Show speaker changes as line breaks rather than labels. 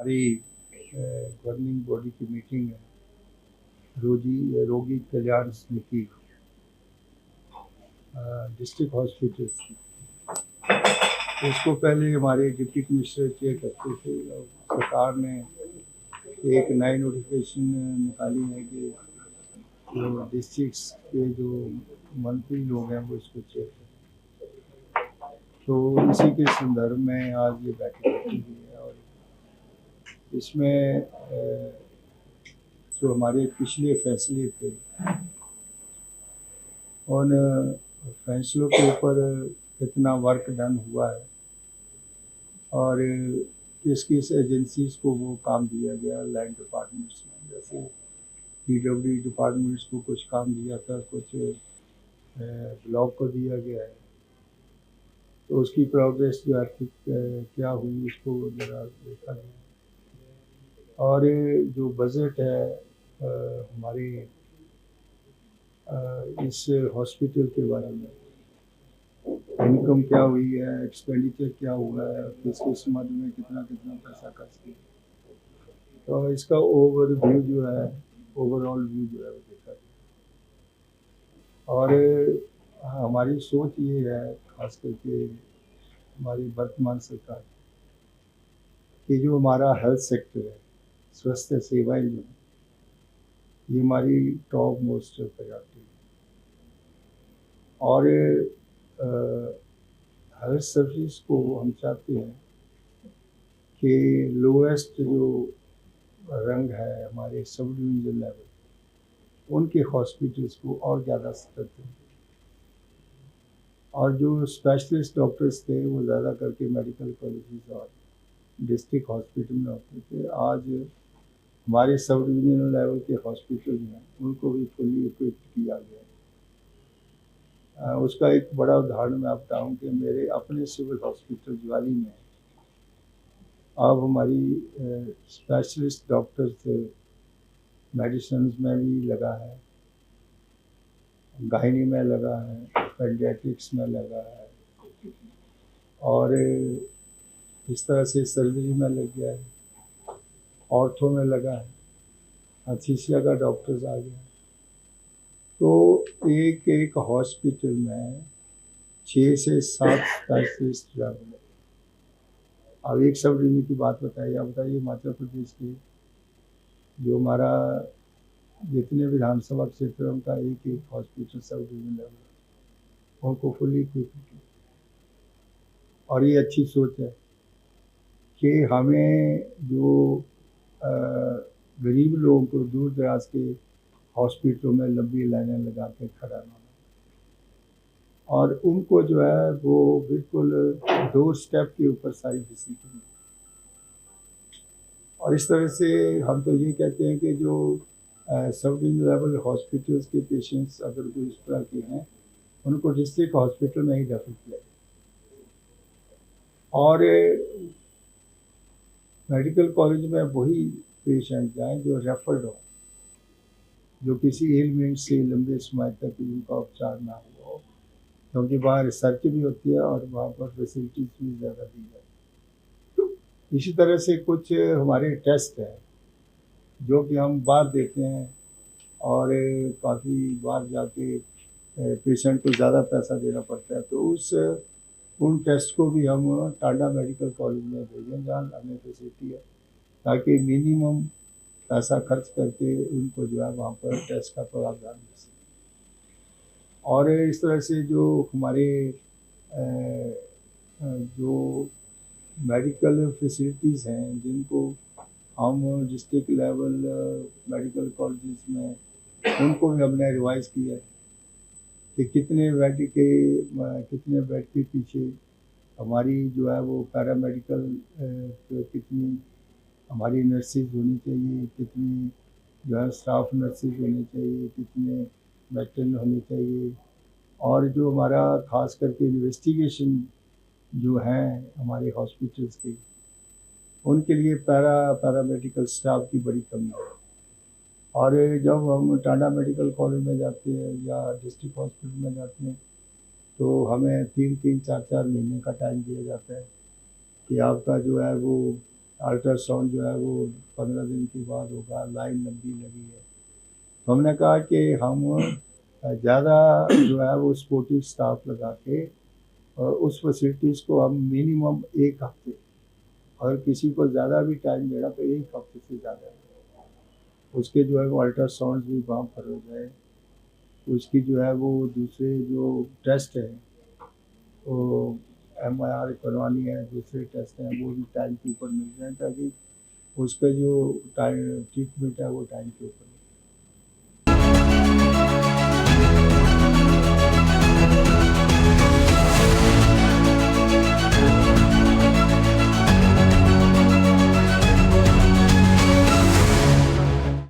हमारी governing body की meeting है, रोगी कल्याण समिति डिस्ट्रिक्ट हॉस्पिटल की। इसको पहले हमारे डिप्टी कमिश्नर चेयर करते थे और सरकार ने एक नई नोटिफिकेशन निकाली है कि जो डिस्ट्रिक्ट्स के जो मंत्री लोग हैं वो इसको चेयर करें। तो इसी के संदर्भ में आज ये बैठक रखी हुई है और इसमें जो हमारे पिछले फैसले थे उन फैसलों के ऊपर कितना वर्क डन हुआ है और किस किस एजेंसीज को वो काम दिया गया। लैंड डिपार्टमेंट्स में जैसे पीडब्ल्यूडी डिपार्टमेंट्स को कुछ काम दिया था, कुछ ब्लॉक को दिया गया है। तो उसकी प्रोग्रेस जो है क्या हुई इसको जरा देखा गया। और जो बजट है हमारे इस हॉस्पिटल के बारे में, इनकम क्या हुई है, एक्सपेंडिचर क्या हुआ है, किस किस मद में कितना कितना पैसा खर्च किया, तो इसका ओवरऑल व्यू जो है वो देखा गया। और हमारी सोच ये है, खास करके हमारी वर्तमान सरकार, कि जो हमारा हेल्थ सेक्टर है, स्वास्थ्य सेवाएं जो है, ये हमारी टॉप मोस्ट प्रायोरिटी है। और हेल्थ सर्विस को हम चाहते हैं कि लोएस्ट जो रंग है हमारे सब डिवीजन लेवल, उनके हॉस्पिटल्स को और ज़्यादा स्ट्रेंथन करें। और जो स्पेशलिस्ट डॉक्टर्स थे वो ज़्यादा करके मेडिकल कॉलेजेस और डिस्ट्रिक्ट हॉस्पिटल में होते थे। आज हमारे सब डिविजनल लेवल के हॉस्पिटल हैं उनको भी फुली इक्विप्ड किया गया है। उसका एक बड़ा उदाहरण मैं आपको बताऊँ कि मेरे अपने सिविल हॉस्पिटल ज्वाली में अब हमारी स्पेशलिस्ट डॉक्टर्स मेडिसिन में भी लगा है, गायनी में लगा है, पेडियाट्रिक्स में लगा है, और इस तरह से सर्जरी में लग गया है, ऑर्थो में लगा है, अथीसिया का डॉक्टर्स आ गया। तो एक एक हॉस्पिटल में 6 से 7 स्पेशलिस्ट लेवल है। अब एक सब डिवीजन की बात बताइए, आप बताइए हिमाचल प्रदेश के जो हमारा जितने विधानसभा क्षेत्र उनका एक एक हॉस्पिटल सब डिवीजन लेवल, उनको फुली इक्विप्ड किया। और ये अच्छी सोच है कि हमें जो गरीब लोगों को दूर दराज के हॉस्पिटलों में लंबी लाइनें लगा के खड़ा होना, और उनको जो है वो बिल्कुल डोर स्टेप के ऊपर सारी फैसिलिटी मिली। और इस तरह से हम तो ये कहते हैं कि जो सब डिवीजन लेवल हॉस्पिटल्स के पेशेंट्स अगर कोई इस तरह के हैं उनको डिस्ट्रिक्ट हॉस्पिटल में ही रेफर किया जाए। और मेडिकल कॉलेज में वही पेशेंट जाएँ जो रेफर्ड हो, जो किसी एलिमेंट से लंबे समय तक उनका उपचार ना हुआ हो, क्योंकि वहाँ रिसर्च भी होती है और वहाँ पर फैसिलिटीज भी ज़्यादा दी जाती है। इसी तरह से कुछ हमारे टेस्ट हैं जो कि हम बाहर देते हैं और काफ़ी बार जाके पेशेंट को ज़्यादा पैसा देना पड़ता है, तो उन टेस्ट को भी हम टांडा मेडिकल कॉलेज में भेजें जहाँ हमें फैसिलिटी है, ताकि मिनिमम पैसा खर्च करके उनको जो है वहाँ पर टेस्ट का प्रावधान मिल सके। और इस तरह से जो हमारे जो मेडिकल फैसिलिटीज़ हैं जिनको हम डिस्ट्रिक्ट लेवल मेडिकल कॉलेजेस में, उनको भी हमने रिवाइज़ किया है कि कितने बेड के पीछे हमारी जो है वो पैरामेडिकल कितनी हमारी नर्सेज होनी चाहिए, कितनी जो है स्टाफ नर्सेज होनी चाहिए, कितने मैट्रन होने चाहिए। और जो हमारा खास करके इन्वेस्टिगेशन जो हैं हमारे हॉस्पिटल्स के, उनके लिए पैरामेडिकल स्टाफ की बड़ी कमी है। और जब हम टांडा मेडिकल कॉलेज में जाते हैं या डिस्ट्रिक्ट हॉस्पिटल में जाते हैं तो हमें 3-3, 4-4 महीने का टाइम दिया जाता है कि आपका जो है वो अल्ट्रासाउंड जो है वो 15 दिन के बाद होगा, लाइन लंबी लगी है। तो हमने कहा कि हम ज़्यादा जो है वो सपोर्टिव स्टाफ लगा के उस फैसिलिटीज़ को हम मिनिमम 1 हफ्ते, अगर किसी को ज़्यादा भी टाइम देना तो 1 हफ्ते से ज़्यादा नहीं। उसके जो है वो अल्ट्रासाउंड भी वहाँ पर हो जाए, उसकी जो है वो दूसरे जो टेस्ट है वो MRI करवानी है, दूसरे टेस्ट हैं वो भी टाइम के ऊपर मिल जाए, ताकि उसका जो टाइम ट्रीटमेंट है वो टाइम के ऊपर